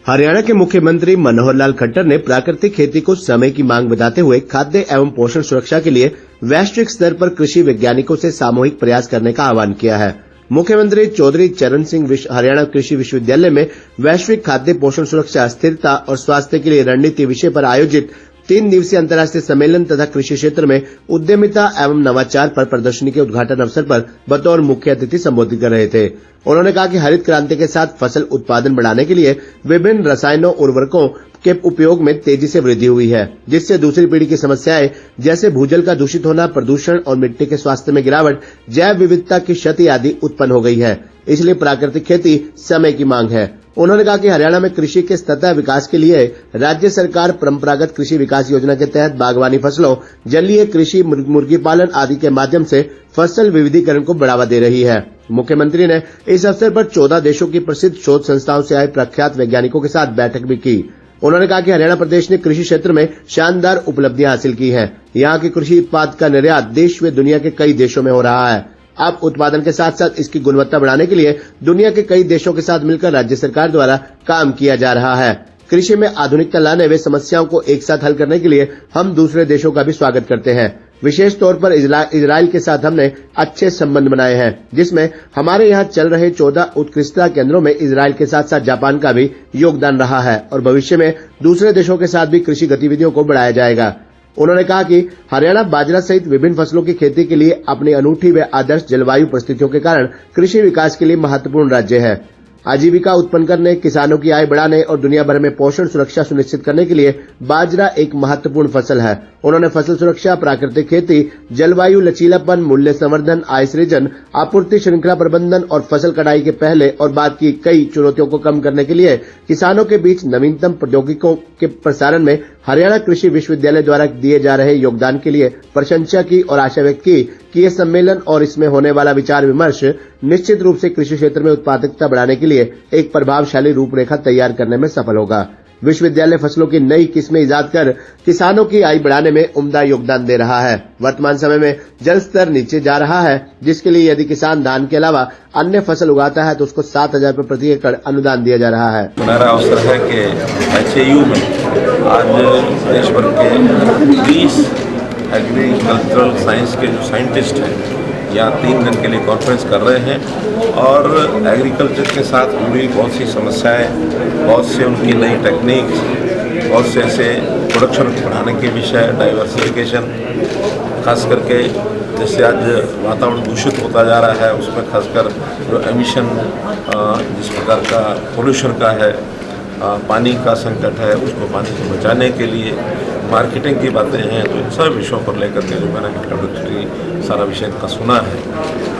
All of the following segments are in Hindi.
हरियाणा के मुख्यमंत्री मनोहर लाल खट्टर ने प्राकृतिक खेती को समय की मांग बताते हुए खाद्य एवं पोषण सुरक्षा के लिए वैश्विक स्तर पर कृषि वैज्ञानिकों से सामूहिक प्रयास करने का आह्वान किया है। मुख्यमंत्री चौधरी चरण सिंह हरियाणा कृषि विश्वविद्यालय में वैश्विक खाद्य पोषण सुरक्षा, स्थिरता और स्वास्थ्य के लिए रणनीति विषय पर आयोजित 3 दिवसीय अंतर्राष्ट्रीय सम्मेलन तथा कृषि क्षेत्र में उद्यमिता एवं नवाचार पर प्रदर्शनी के उद्घाटन अवसर पर बतौर मुख्य अतिथि संबोधित कर रहे थे। उन्होंने कहा कि हरित क्रांति के साथ फसल उत्पादन बढ़ाने के लिए विभिन्न रसायनों उर्वरकों के उपयोग में तेजी से वृद्धि हुई है, जिससे दूसरी पीढ़ी की समस्याएं जैसे भूजल का दूषित होना, प्रदूषण और मिट्टी के स्वास्थ्य में गिरावट, जैव विविधता की क्षति आदि उत्पन्न हो गई है। इसलिए प्राकृतिक खेती समय की मांग है। उन्होंने कहा कि हरियाणा में कृषि के सतत विकास के लिए राज्य सरकार परंपरागत कृषि विकास योजना के तहत बागवानी फसलों, जलीय कृषि, मुर्गी पालन आदि के माध्यम से फसल विविधीकरण को बढ़ावा दे रही है। मुख्यमंत्री ने इस अवसर पर 14 देशों की प्रसिद्ध शोध संस्थाओं से आए प्रख्यात वैज्ञानिकों के साथ बैठक भी की। उन्होंने कहा कि हरियाणा प्रदेश ने कृषि क्षेत्र में शानदार उपलब्धियां हासिल की हैं। यहाँ के कृषि उत्पाद का निर्यात देश व दुनिया के कई देशों में हो रहा है। अब उत्पादन के साथ साथ इसकी गुणवत्ता बढ़ाने के लिए दुनिया के कई देशों के साथ मिलकर राज्य सरकार द्वारा काम किया जा रहा है। कृषि में आधुनिकता लाने व समस्याओं को एक साथ हल करने के लिए हम दूसरे देशों का भी स्वागत करते हैं। विशेष तौर पर इजराइल के साथ हमने अच्छे संबंध बनाए हैं, जिसमें हमारे यहाँ चल रहे 14 उत्कृष्टता केंद्रों में इजराइल के साथ साथ जापान का भी योगदान रहा है और भविष्य में दूसरे देशों के साथ भी कृषि गतिविधियों को बढ़ाया जाएगा। उन्होंने कहा कि हरियाणा बाजरा सहित विभिन्न फसलों की खेती के लिए अपनी अनूठी व आदर्श जलवायु परिस्थितियों के कारण कृषि विकास के लिए महत्वपूर्ण राज्य है। आजीविका उत्पन्न करने, किसानों की आय बढ़ाने और दुनिया भर में पोषण सुरक्षा सुनिश्चित करने के लिए बाजरा एक महत्वपूर्ण फसल है। उन्होंने फसल सुरक्षा, प्राकृतिक खेती, जलवायु लचीलापन, मूल्य संवर्धन, आय सृजन, आपूर्ति श्रृंखला प्रबंधन और फसल कटाई के पहले और बाद की कई चुनौतियों को कम करने के लिए किसानों के बीच नवीनतम प्रौद्योगिकियों के प्रसारण में हरियाणा कृषि विश्वविद्यालय द्वारा दिए जा रहे योगदान के लिए प्रशंसा की और आशा व्यक्त की कि यह सम्मेलन और इसमें होने वाला विचार विमर्श निश्चित रूप से कृषि क्षेत्र में उत्पादकता बढ़ाने के लिए एक प्रभावशाली रूपरेखा तैयार करने में सफल होगा। विश्वविद्यालय फसलों की नई किस्में इजाद कर किसानों की आय बढ़ाने में उम्दा योगदान दे रहा है। वर्तमान समय में जल स्तर नीचे जा रहा है, जिसके लिए यदि किसान धान के अलावा अन्य फसल उगाता है तो उसको 7,000 रुपये प्रति एकड़ अनुदान दिया जा रहा है। मेरा अवसर है कि HAU में आज देश भर के 20 एग्रीकल्चरल साइंस के जो साइंटिस्ट हैं यहाँ 3 दिन के लिए कॉन्फ्रेंस कर रहे हैं और एग्रीकल्चर के साथ जुड़ी बहुत सी समस्याएं, बहुत से उनकी नई टेक्निक, बहुत से ऐसे प्रोडक्शन बढ़ाने के विषय, डाइवर्सिफिकेशन, खास करके जैसे आज वातावरण दूषित होता जा रहा है उसमें खासकर जो एमिशन जिस प्रकार का पोल्यूशन का है, पानी का संकट है, उसको पानी से बचाने के लिए मार्केटिंग की बातें हैं, तो इन सब विषयों पर लेकर के जो मैंने इंट्रोडक्टरी सारा विषय का सुना है,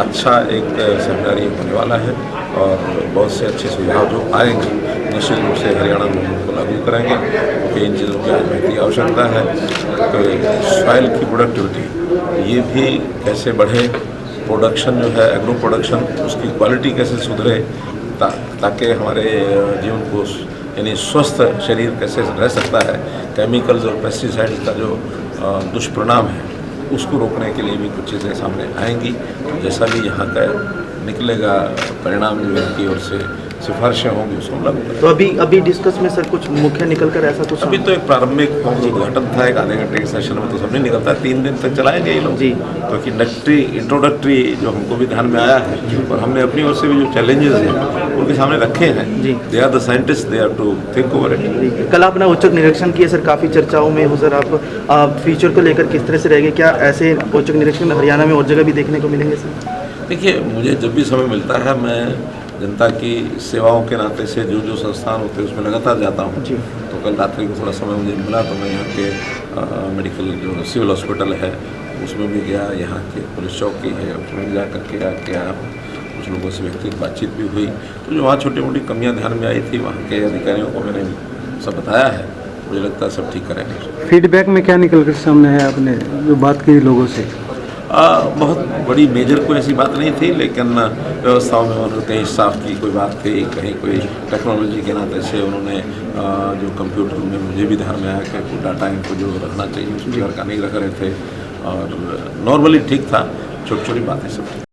अच्छा एक सेमिनार ये होने वाला है और बहुत से अच्छे सुझाव जो आएंगे निश्चित रूप से हरियाणा में उनको लागू करेंगे, क्योंकि इन चीज़ों की आज महती आवश्यकता है। कि सॉइल की प्रोडक्टिविटी ये भी कैसे बढ़े, प्रोडक्शन जो है एग्रो प्रोडक्शन उसकी क्वालिटी कैसे सुधरे, ताकि हमारे जीवन को यानी स्वस्थ शरीर कैसे रह सकता है, केमिकल्स और पेस्टिसाइड्स का जो दुष्परिणाम है उसको रोकने के लिए भी कुछ चीज़ें सामने आएंगी। जैसा भी यहाँ का निकलेगा परिणाम जो इनकी ओर से सिफारिशें होंगी उसको लागू करेंगे। तो अभी डिस्कस में सर कुछ मुख्य निकल कर ऐसा कुछ अभी तो एक प्रारंभिक उद्घाटन था, एक आधे घंटे के सेशन में तो सब नहीं निकलता, 3 दिन तक चलाएंगे ये लोग जी। तो इंट्रोडक्टरी जो हमको भी ध्यान में आया है और हमने अपनी ओर से भी जो चैलेंजेस हैं उनके सामने रखे हैं जी। They are the scientist, they are to think over it. कल आपने औचक निरीक्षण किया सर, काफ़ी चर्चाओं में हो सर, आप फ्यूचर को लेकर किस तरह से रहेंगे, क्या ऐसे औचक निरीक्षण हरियाणा में और जगह भी देखने को मिलेंगे सर? देखिए, मुझे जब भी समय मिलता है मैं जनता की सेवाओं के नाते से जो संस्थान होते हैं उसमें लगातार जाता हूँ। तो कल रात्रि को थोड़ा समय मुझे मिला तो मैं यहाँ के मेडिकल जो सिविल हॉस्पिटल है उसमें भी गया, यहाँ के पुलिस चौकी है उसमें भी जा करके आया, कुछ लोगों से व्यक्तिगत बातचीत भी हुई। तो जो वहाँ छोटी मोटी कमियाँ ध्यान में आई थी वहाँ के अधिकारियों को मैंने सब बताया है, मुझे लगता है सब ठीक करेंगे। फीडबैक में क्या निकल कर सामने है आपने जो बात की लोगों से? बहुत बड़ी मेजर कोई ऐसी बात नहीं थी, लेकिन व्यवस्थाओं में उन्होंने कहीं स्टाफ की कोई बात थी, कहीं कोई टेक्नोलॉजी के नाते से उन्होंने जो कंप्यूटर में मुझे भी ध्यान में आया कि कोई डाटा इनको जो रखना चाहिए उस प्रकार का नहीं रख रहे थे और नॉर्मली ठीक था, छोटी छोटी बातें सब ठीक।